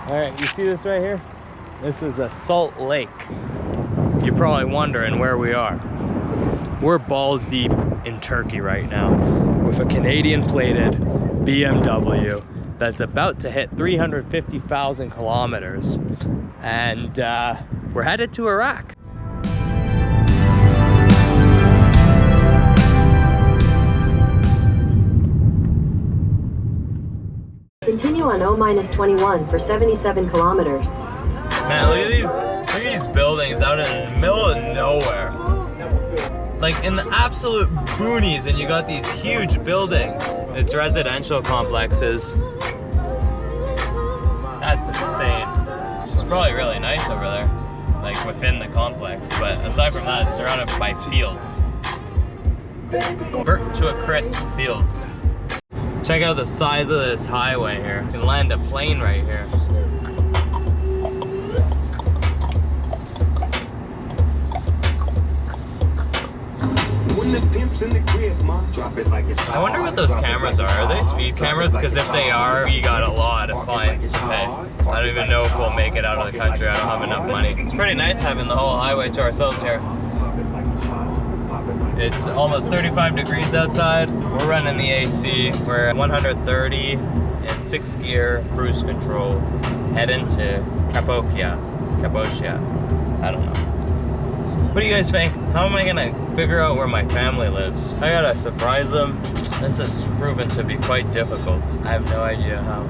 All right, you see this right here? This is a salt lake. You're probably wondering where we are. We're balls deep in Turkey right now with a Canadian plated BMW that's about to hit 350,000 kilometers. And we're headed to Iraq. Continue on O-21 for 77 kilometers. Man, look at these buildings out in the middle of nowhere. Like in the absolute boonies, and you got these huge buildings. It's residential complexes. That's insane. It's probably really nice over there, like within the complex. But aside from that, it's surrounded by fields. Burnt to a crisp fields. Check out the size of this highway here. You can land a plane right here. I wonder what those cameras are. Are they speed cameras? Because if they are, we got a lot of fines to pay. I don't even know if we'll make it out of the country. I don't have enough money. It's pretty nice having the whole highway to ourselves here. It's almost 35 degrees outside. We're running the AC. We're 130 in 6th gear, cruise control, heading to Cappadocia. I don't know. What do you guys think? How am I gonna figure out where my family lives? I gotta surprise them. This has proven to be quite difficult. I have no idea how.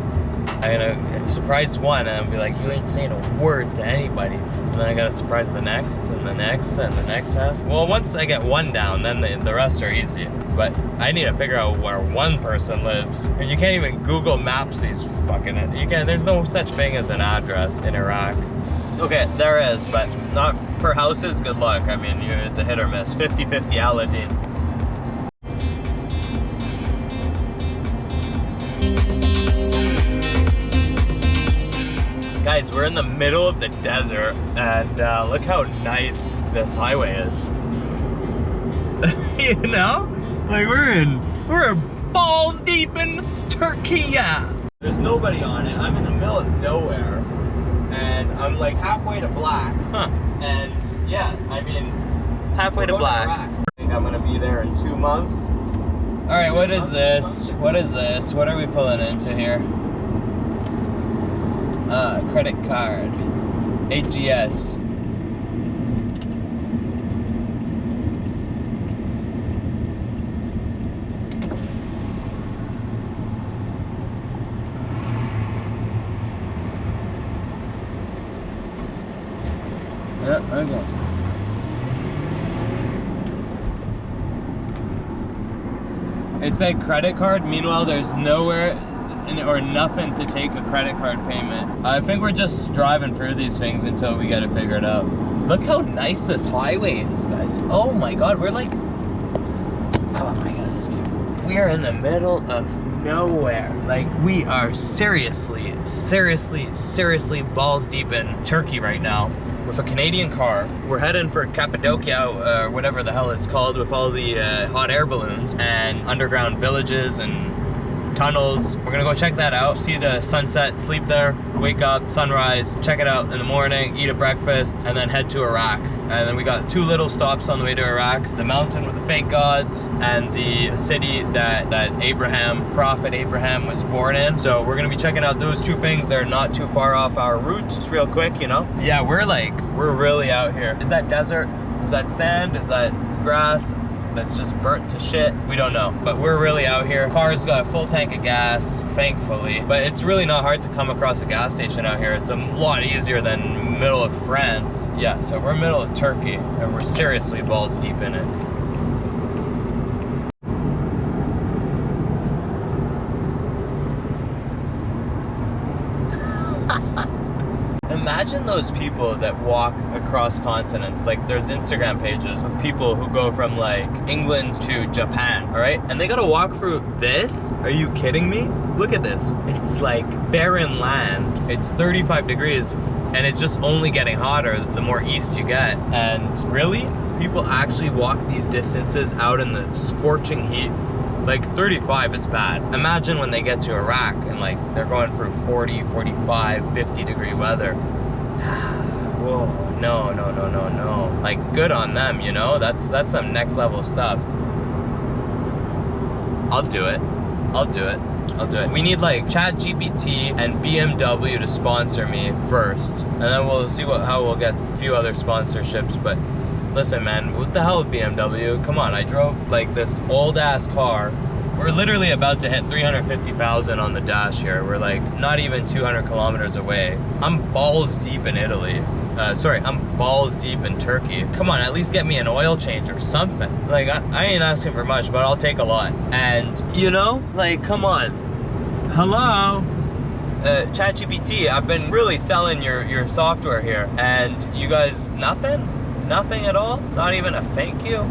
I'm gonna surprise one and I'll be like, you ain't saying a word to anybody. And then I gotta surprise the next and the next and the next house. Well, once I get one down, then the rest are easy. But I need to figure out where one person lives. And you can't even Google Maps these fucking, there's no such thing as an address in Iraq. Okay, there is, but not per houses, good luck. I mean, it's a hit or miss. 50-50 Aladdin. Guys, we're in the middle of the desert, and look how nice this highway is. You know? Like we're balls deep in Turkey. There's nobody on it. I'm in the middle of nowhere. And I'm like halfway to black. Huh. And yeah, I mean, halfway to black. I think I'm gonna be there in 2 months. All right, what is this? What is this? What are we pulling into here? Credit card. AGS. Yeah, okay. It's a credit card. Meanwhile, there's nowhere or nothing to take a credit card payment. I think we're just driving through these things until we get it figured out. Look how nice this highway is, guys. Oh my God, we're like, oh my God, this dude. We are in the middle of nowhere. Like, we are seriously balls deep in Turkey right now with a Canadian car. We're heading for Cappadocia, whatever the hell it's called, with all the hot air balloons and underground villages and tunnels. We're gonna go check that out, see the sunset, sleep there, wake up, sunrise, check it out in the morning, eat a breakfast, and then head to Iraq. And then we got 2 little stops on the way to Iraq: the mountain with the fake gods and the city that Prophet Abraham was born in. So we're gonna be checking out those 2 things. They're not too far off our route. Just real quick, you know? Yeah, we're really out here. Is that desert? Is that sand? Is that grass that's just burnt to shit? We don't know, but we're really out here. Car's got a full tank of gas, thankfully, but it's really not hard to come across a gas station out here. It's a lot easier than middle of France. Yeah, so we're middle of Turkey, and we're seriously balls deep in it. Imagine those people that walk across continents. Like, there's Instagram pages of people who go from like England to Japan, all right? And they gotta walk through this? Are you kidding me? Look at this. It's like barren land. It's 35 degrees and it's just only getting hotter the more east you get. And really, people actually walk these distances out in the scorching heat Like 35 is bad. Imagine when they get to Iraq and like they're going through 40, 45, 50 degree weather. Whoa, no. Like good on them, you know? That's some next level stuff. I'll do it. We need like ChatGPT and BMW to sponsor me first, and then we'll see how we'll get a few other sponsorships. But listen, man, what the hell with BMW? Come on, I drove like this old ass car. We're literally about to hit 350,000 on the dash here. We're like not even 200 kilometers away. I'm balls deep in Italy. I'm balls deep in Turkey. Come on, at least get me an oil change or something. Like, I ain't asking for much, but I'll take a lot. And, you know, like, come on. Hello? ChatGPT, I've been really selling your software here. And you guys, nothing? Nothing at all? Not even a thank you?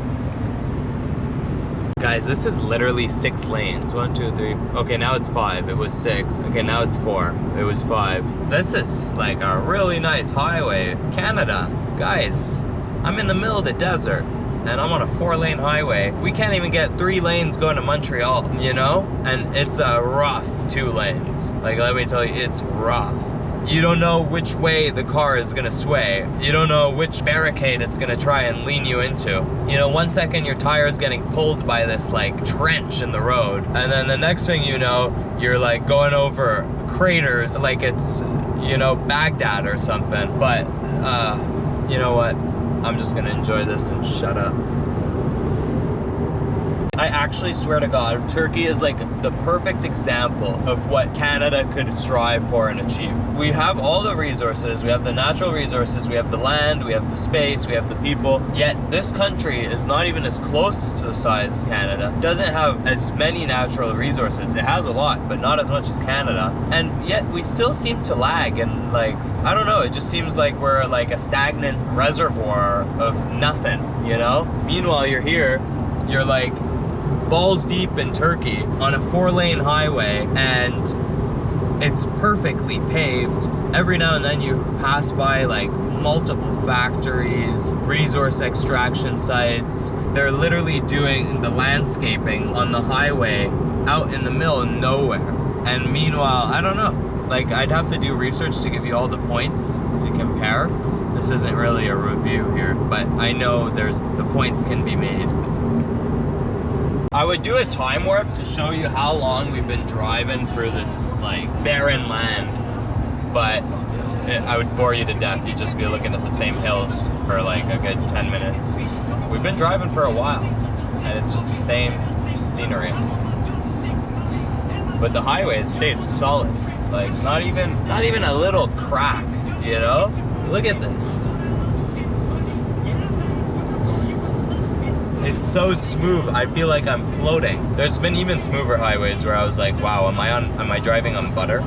Guys, this is literally 6 lanes. 1, 2, 3. Okay, now it's 5. It was 6. Okay, now it's 4. It was 5. This is like a really nice highway. Canada. Guys, I'm in the middle of the desert and I'm on a 4-lane highway. We can't even get 3 lanes going to Montreal, you know? And it's a rough 2 lanes. Like, let me tell you, it's rough. You don't know which way the car is gonna sway. You don't know which barricade it's gonna try and lean you into. You know, 1 second your tire is getting pulled by this like trench in the road, and then the next thing you know, you're like going over craters like it's, you know, Baghdad or something. But you know what? I'm just gonna enjoy this and shut up. I actually swear to God, Turkey is like the perfect example of what Canada could strive for and achieve. We have all the resources, we have the natural resources, we have the land, we have the space, we have the people, yet this country is not even as close to the size as Canada, doesn't have as many natural resources. It has a lot, but not as much as Canada, and yet we still seem to lag, and like, I don't know, it just seems like we're like a stagnant reservoir of nothing, you know? Meanwhile, you're here, you're like, balls deep in Turkey on a 4-lane highway, and it's perfectly paved. Every now and then you pass by like multiple factories, resource extraction sites. They're literally doing the landscaping on the highway out in the middle of nowhere. And meanwhile, I don't know, like I'd have to do research to give you all the points to compare. This isn't really a review here, but I know the points can be made. I would do a time warp to show you how long we've been driving through this like barren land, but I would bore you to death. You'd just be looking at the same hills for like a good 10 minutes. We've been driving for a while and it's just the same scenery. But the highway has stayed solid. Like not even a little crack, you know? Look at this. It's so smooth, I feel like I'm floating. There's been even smoother highways where I was like, wow, am I driving on butter?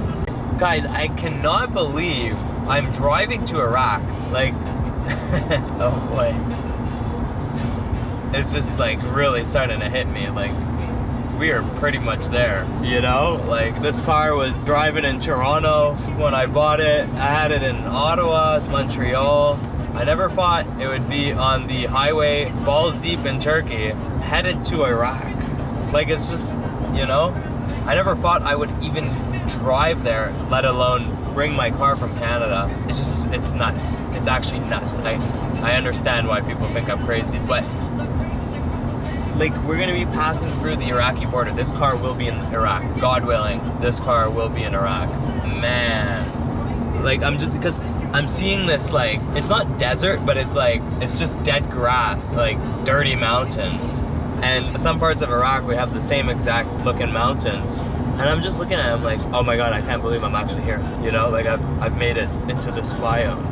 Guys, I cannot believe I'm driving to Iraq. Like, oh boy. It's just like really starting to hit me. Like, we are pretty much there, you know? Like, this car was driving in Toronto when I bought it. I had it in Ottawa, Montreal. I never thought it would be on the highway, balls deep in Turkey, headed to Iraq. Like, it's just, you know, I never thought I would even drive there, let alone bring my car from Canada. It's just, it's nuts. It's actually nuts. I understand why people think I'm crazy, but like, we're gonna be passing through the Iraqi border. This car will be in Iraq. God willing, this car will be in Iraq. Man, like, because I'm seeing this, like, it's not desert, but it's like, it's just dead grass, like dirty mountains. And some parts of Iraq, we have the same exact looking mountains. And I'm just looking at them like, oh my God, I can't believe I'm actually here. You know, like I've made it into this biome.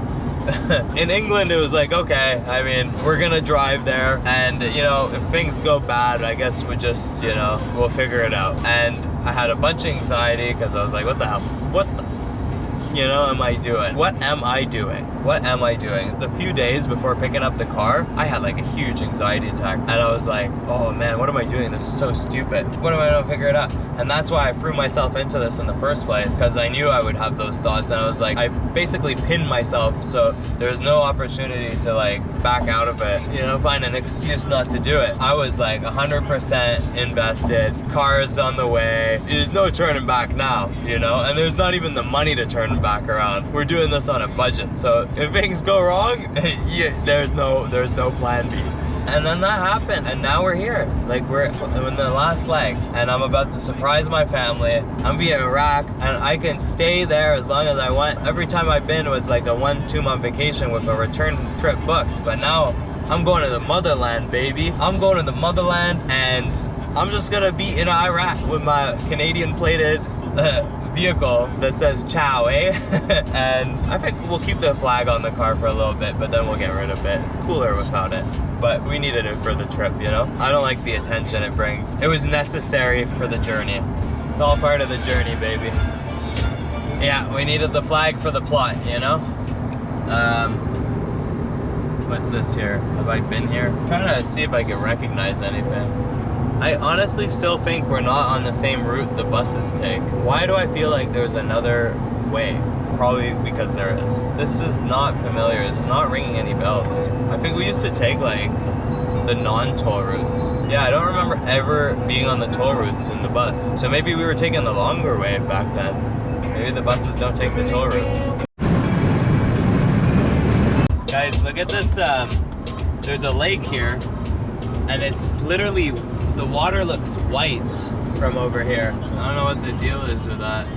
In England, it was like, okay, I mean, we're gonna drive there, and you know, if things go bad, I guess we just, you know, we'll figure it out. And I had a bunch of anxiety because I was like, what the hell? What the, you know, am I doing? What am I doing? What am I doing? The few days before picking up the car, I had like a huge anxiety attack, and I was like, oh man, what am I doing? This is so stupid. What am I gonna figure it out? And that's why I threw myself into this in the first place, because I knew I would have those thoughts, and I was like, I basically pinned myself so there's no opportunity to like back out of it, you know, find an excuse not to do it. I was like 100% invested, cars on the way, there's no turning back now, you know, and there's not even the money to turn back around. We're doing this on a budget, so if things go wrong, there's no plan B. And then that happened, and now we're here. Like, we're in the last leg, and I'm about to surprise my family. I'm gonna be in Iraq, and I can stay there as long as I want. Every time I've been was like a 1-2 month vacation with a return trip booked, but now I'm going to the motherland, baby. I'm going to the motherland, and I'm just gonna be in Iraq with my Canadian plated vehicle that says ciao, eh? And I think we'll keep the flag on the car for a little bit, but then we'll get rid of it. It's cooler without it, but we needed it for the trip, you know? I don't like the attention it brings. It was necessary for the journey. It's all part of the journey, baby. Yeah, we needed the flag for the plot, you know? What's this here? Have I been here? I'm trying to see if I can recognize anything. I honestly still think we're not on the same route the buses take. Why do I feel like there's another way? Probably because there is. This is not familiar. It's not ringing any bells. I think we used to take like the non-toll routes. Yeah, I don't remember ever being on the toll routes in the bus. So maybe we were taking the longer way back then. Maybe the buses don't take the toll route. Guys, look at this. There's a lake here, and it's literally, the water looks white from over here. I don't know what the deal is with that,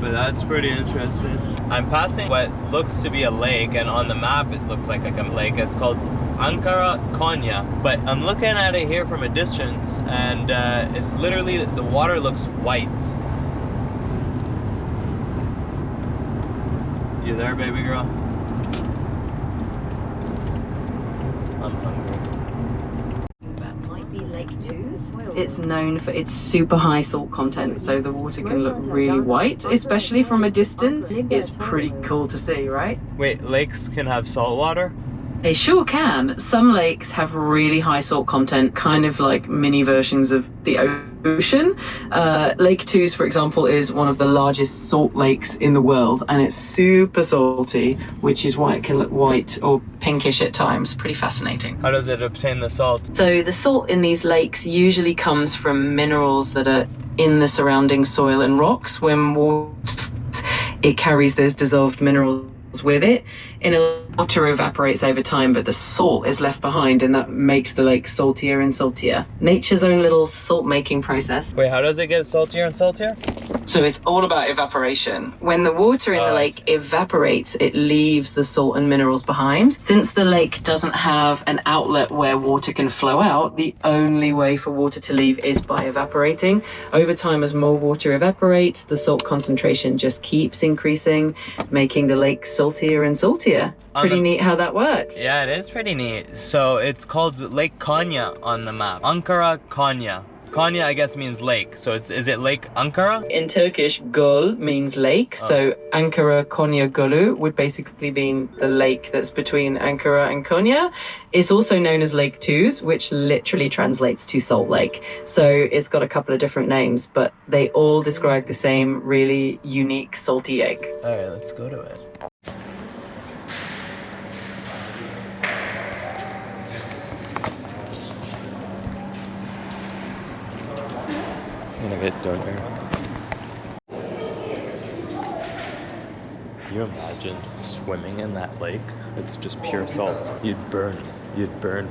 but that's pretty interesting. I'm passing what looks to be a lake, and on the map it looks like a lake. It's called Ankara, Konya, but I'm looking at it here from a distance, and it literally, the water looks white. You there, baby girl? I'm hungry. That might be Lake Two's. It's known for its super high salt content, so the water can look really white, especially from a distance. It's pretty cool to see, right? Wait, lakes can have salt water? They sure can. Some lakes have really high salt content, kind of like mini versions of the ocean. Lake Two's, for example, is one of the largest salt lakes in the world, and it's super salty, which is why it can look white or pinkish at times. Pretty fascinating. How does it obtain the salt? So the salt in these lakes usually comes from minerals that are in the surrounding soil and rocks. When water, it carries those dissolved minerals with it. Water evaporates over time, but the salt is left behind, and that makes the lake saltier and saltier. Nature's own little salt making process. Wait, how does it get saltier and saltier? So it's all about evaporation. When the water in the lake evaporates, it leaves the salt and minerals behind. Since the lake doesn't have an outlet where water can flow out, the only way for water to leave is by evaporating. Over time, as more water evaporates, the salt concentration just keeps increasing, making the lake saltier and saltier. Pretty neat how that works. Yeah, it is pretty neat. So it's called Lake Konya on the map. Ankara, Konya. Konya, I guess, means lake. So is it Lake Ankara? In Turkish, göl means lake. So Ankara, Konya, Gölü would basically mean the lake that's between Ankara and Konya. It's also known as Lake Two's, which literally translates to salt lake. So it's got a couple of different names, but they all describe the same really unique salty lake. All right, let's go to it. Gonna get darker. Can you imagine swimming in that lake? It's just pure salt. You'd burn. You'd burn.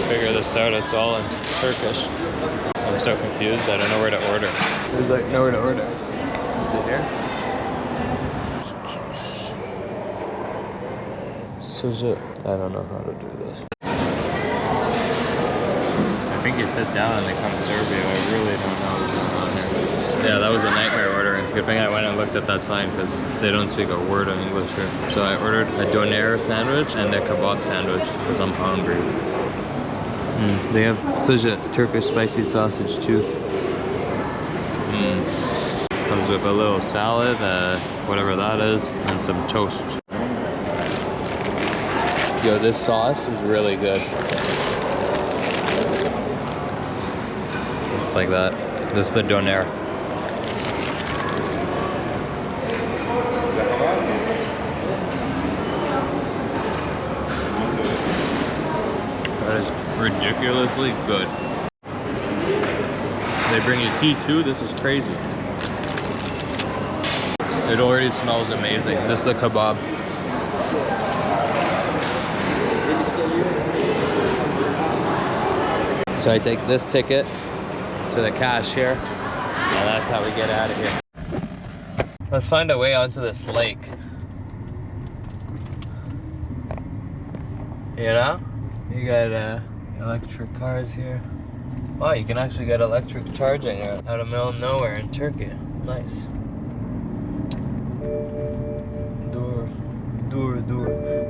Figure this out, it's all in Turkish. I'm so confused, I don't know where to order. There's like nowhere to order. Is it here? Sushi. I don't know how to do this. I think you sit down and they come serve you. I really don't know what's going on here. Yeah, that was a nightmare ordering. Good thing I went and looked at that sign because they don't speak a word of English here. So I ordered a doner sandwich and a kebab sandwich because I'm hungry. They have sushi, Turkish spicy sausage too. Comes with a little salad, whatever that is, and some toast. Yo, this sauce is really good. It's like that. This is the doner. That is ridiculously good. They bring you tea too. This is crazy. It already smells amazing. This is the kebab. So I take this ticket to the cashier, and that's how we get out of here. Let's find a way onto this lake. You know? You got electric cars here. Wow, you can actually get electric charging out of the middle of nowhere in Turkey. Nice. Dur.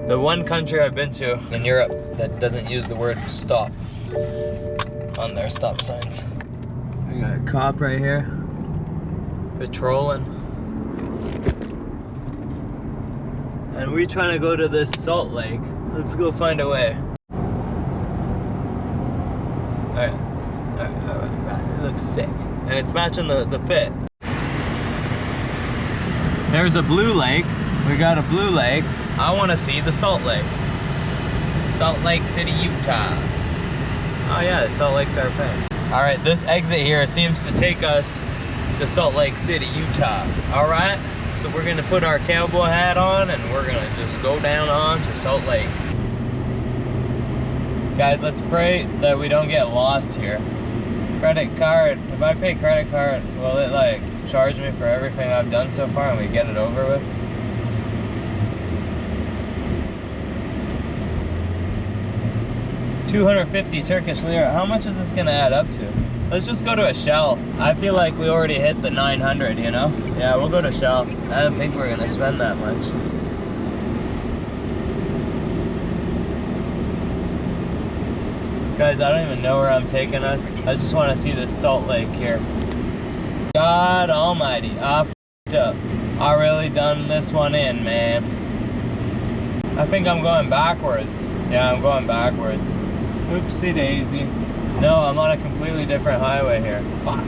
The one country I've been to in Europe that doesn't use the word stop on their stop signs. We got a cop right here, patrolling. And we trying to go to this salt lake. Let's go find a way. Alright. It looks sick. And it's matching the fit. There's a blue lake. We got a blue lake. I want to see the Salt Lake. Salt Lake City, Utah. Oh yeah, Salt Lake's our friend. Alright, this exit here seems to take us to Salt Lake City, Utah. Alright, so we're gonna put our cowboy hat on and we're gonna just go down on to Salt Lake. Guys, let's pray that we don't get lost here. Credit card, if I pay credit card, will it like charge me for everything I've done so far and we get it over with? $250 Turkish lira. How much is this gonna add up to? Let's just go to a Shell. I feel like we already hit the 900, you know? Yeah, we'll go to Shell. I don't think we're gonna spend that much. Guys, I don't even know where I'm taking us. I just want to see this Salt Lake here. God almighty, I f***ed up. I really done this one in, man. I think I'm going backwards. Yeah, I'm going backwards. Oopsie daisy. No, I'm on a completely different highway here. Fuck.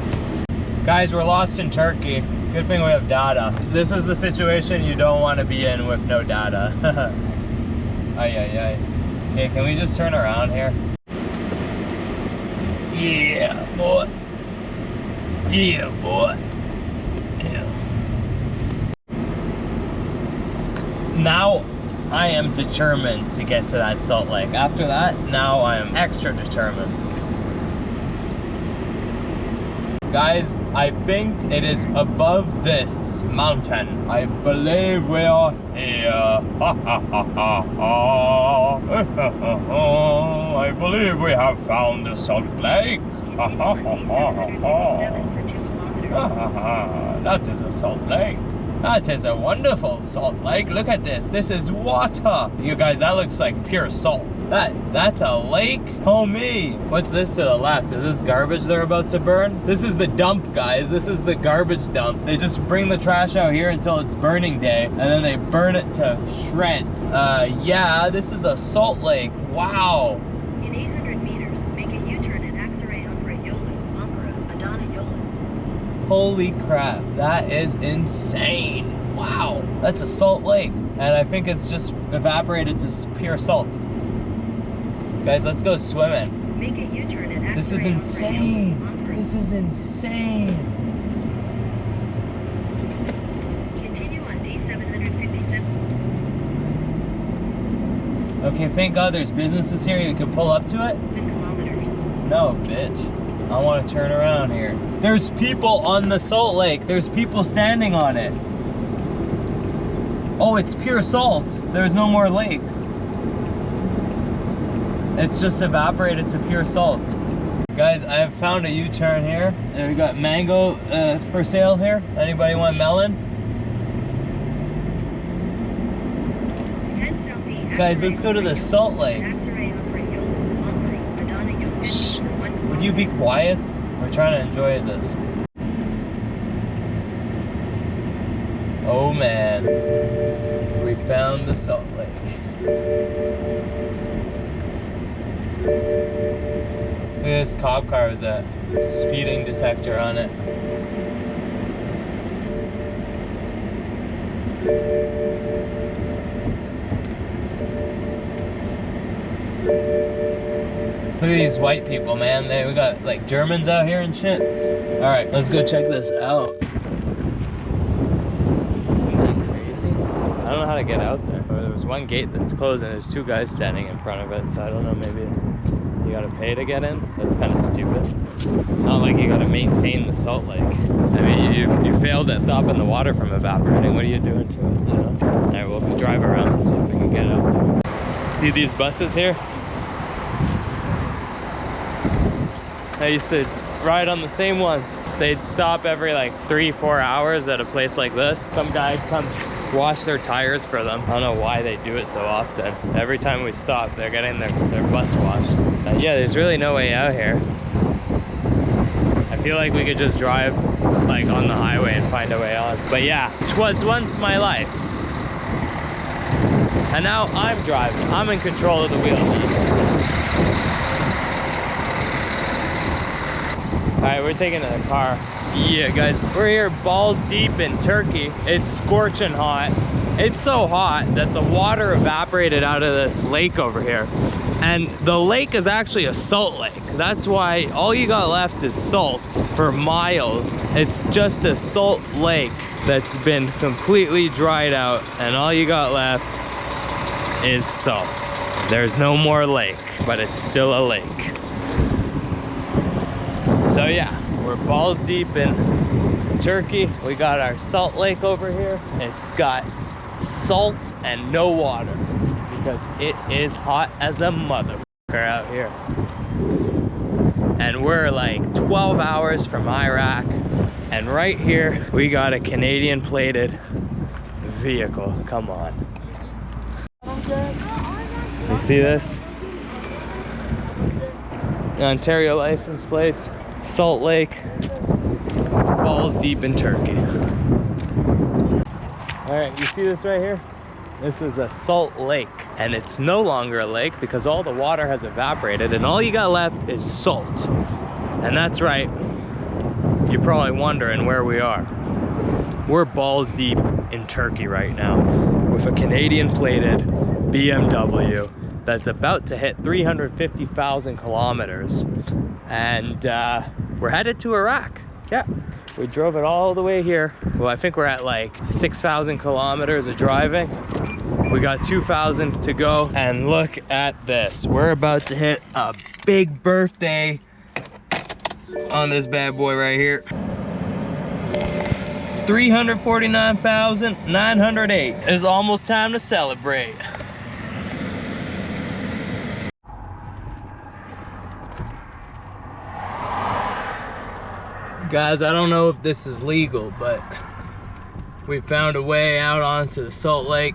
Guys, we're lost in Turkey. Good thing we have data. This is the situation you don't want to be in with no data. Ay, ay, ay. Okay, can we just turn around here? Yeah, boy. Yeah, boy. Yeah. Now, I am determined to get to that Salt Lake. After that, now I am extra determined. Guys, I think it is above this mountain. I believe we are here. I believe we have found the Salt Lake. That is a Salt Lake. That is a wonderful salt lake. Look at this. This is water. You guys, that looks like pure salt. That's a lake? Homie. What's this to the left? Is this garbage they're about to burn? This is the dump, guys. This is the garbage dump. They just bring the trash out here until it's burning day, and then they burn it to shreds. Yeah, this is a salt lake. Wow. In 800 meters, make a U-turn at Ankara Yolu, Adana Yolu. Holy crap, that is insane. Wow, that's a salt lake. And I think it's just evaporated to pure salt. Guys, let's go swimming. Make a U-turn at Ankara. This is insane. This is insane. Continue on D757. Okay, thank God there's businesses here. You can pull up to it. 10 kilometers. No, bitch. I want to turn around here. There's people on the salt lake. There's people standing on it. Oh, it's pure salt. There's no more lake. It's just evaporated to pure salt. Guys, I have found a U-turn here. And we got mango for sale here. Anybody want melon? Head southeast. Guys, let's go to the salt lake. Shh. Would you be quiet? We're trying to enjoy this. Oh man, we found the Salt Lake. Look at this cop car with that speeding detector on it. Look at these white people, man. We got like Germans out here and shit. All right, let's go check this out. Isn't that crazy? I don't know how to get out there. There was one gate that's closed and there's 2 guys standing in front of it. So I don't know, maybe you gotta pay to get in. That's kind of stupid. It's not like you gotta maintain the Salt Lake. I mean, you failed at stopping the water from evaporating. What are you doing to it, you know? All right, we'll drive around and see if we can get out there. See these buses here? I used to ride on the same ones. They'd stop every like 3-4 hours at a place like this. Some guy comes wash their tires for them. I don't know why they do it so often. Every time we stop, they're getting their bus washed. Yeah, there's really no way out here. I feel like we could just drive like on the highway and find a way on. But yeah, 'twas once my life. And now I'm driving. I'm in control of the wheel now. Alright, we're taking a car. Yeah, guys, we're here balls deep in Turkey. It's scorching hot. It's so hot that the water evaporated out of this lake over here. And the lake is actually a salt lake. That's why all you got left is salt for miles. It's just a salt lake that's been completely dried out. And all you got left is salt. There's no more lake, but it's still a lake. So yeah, we're balls deep in Turkey. We got our salt lake over here. It's got salt and no water because it is hot as a motherfucker out here. And we're like 12 hours from Iraq. And right here, we got a Canadian plated vehicle. Come on. You see this? Ontario license plates. Salt Lake, balls deep in Turkey. All right, you see this right here? This is a salt lake, and it's no longer a lake because all the water has evaporated and all you got left is salt. And that's right, you're probably wondering where we are. We're balls deep in Turkey right now with a Canadian plated BMW that's about to hit 350,000 kilometers. And we're headed to Iraq. Yeah, we drove it all the way here. Well, I think we're at like 6,000 kilometers of driving. We got 2,000 to go. And look at this. We're about to hit a big birthday on this bad boy right here. 349,908. It's almost time to celebrate. Guys, I don't know if this is legal, but we found a way out onto the Salt Lake.